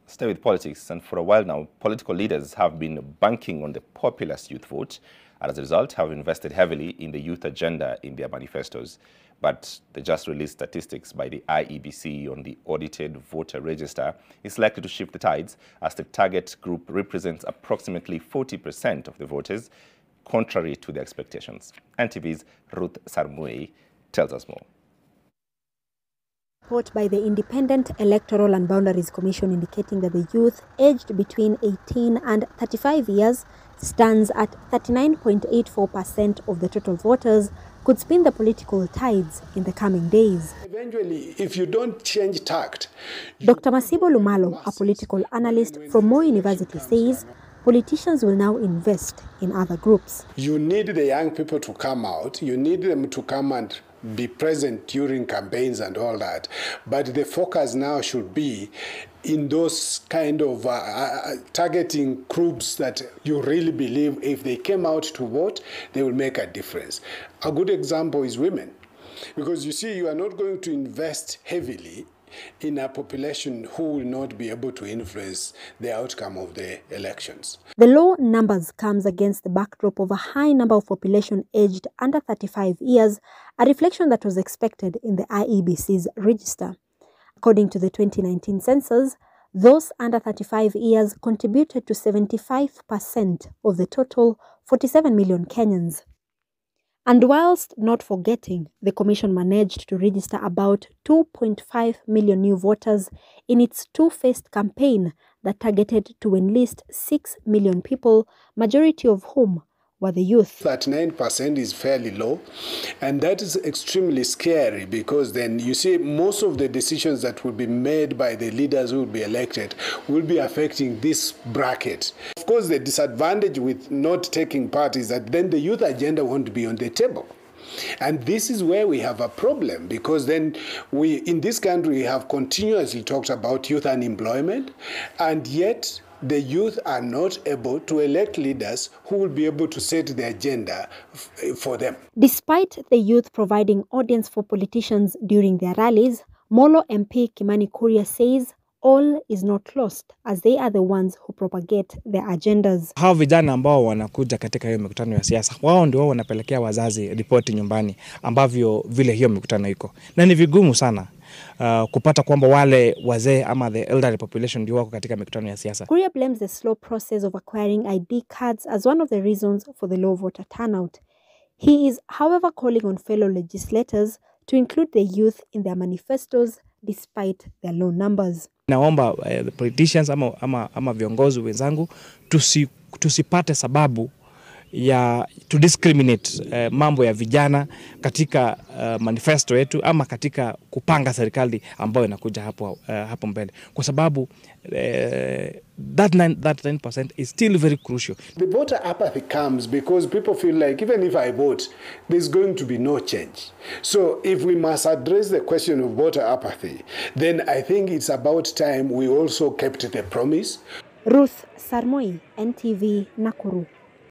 Stay with politics, and for a while now, political leaders have been banking on the populist youth vote, and as a result have invested heavily in the youth agenda in their manifestos. But the just released statistics by the IEBC on the audited voter register is likely to shift the tides, as the target group represents approximately 40% of the voters, contrary to their expectations. NTV's Ruth Sarmui tells us more. Report by the Independent Electoral and Boundaries Commission indicating that the youth aged between 18 and 35 years stands at 39.84% of the total voters, could spin the political tides in the coming days. Eventually, if you don't change tact... Dr. Masibo Lumalo, a political analyst from Moi University, says politicians will now invest in other groups. You need the young people to come out. You need them to come and be present during campaigns and all that. But the focus now should be in those kind of targeting groups that you really believe if they came out to vote, they will make a difference. A good example is women. Because you see, you are not going to invest heavily in a population who will not be able to influence the outcome of the elections. The low numbers comes against the backdrop of a high number of population aged under 35 years, a reflection that was expected in the IEBC's register. According to the 2019 census, those under 35 years contributed to 75% of the total 47 million Kenyans. And whilst not forgetting, the Commission managed to register about 2.5 million new voters in its two-phased campaign that targeted to enlist 6 million people, majority of whom were the youth. 39% is fairly low, and that is extremely scary because then you see most of the decisions that will be made by the leaders who will be elected will be affecting this bracket. Of course, the disadvantage with not taking part is that then the youth agenda won't be on the table. And this is where we have a problem, because then we, in this country, have continuously talked about youth unemployment, and yet the youth are not able to elect leaders who will be able to set the agenda for them. Despite the youth providing audience for politicians during their rallies, Molo MP Kimani Kuria says all is not lost, as they are the ones who propagate their agendas. Hao vijana ambao wanakuja katika hiyo mikutano ya siasa, wao ndio wanapelekea wazazi ripoti nyumbani ambavyo vile hiyo mikutano iko. Na ni vigumu sana kupata kwamba wale wazee ama the elderly population ndio wako katika mikutano ya siasa. Kuria blames the slow process of acquiring ID cards as one of the reasons for the low voter turnout. He is, however, calling on fellow legislators to include the youth in their manifestos despite their low numbers. Naomba the politicians ama viongozi wenzangu tusipate sababu ya to discriminate mambo ya vijana katika manifesto yetu ama katika kupanga serikali ambayo inakuja hapo mbele, kwa sababu that 9% is still very crucial. The voter apathy comes because people feel like even if I vote, there's going to be no change. So if we must address the question of voter apathy, then I think it's about time we also kept the promise. Ruth Sarmui, NTV, Nakuru.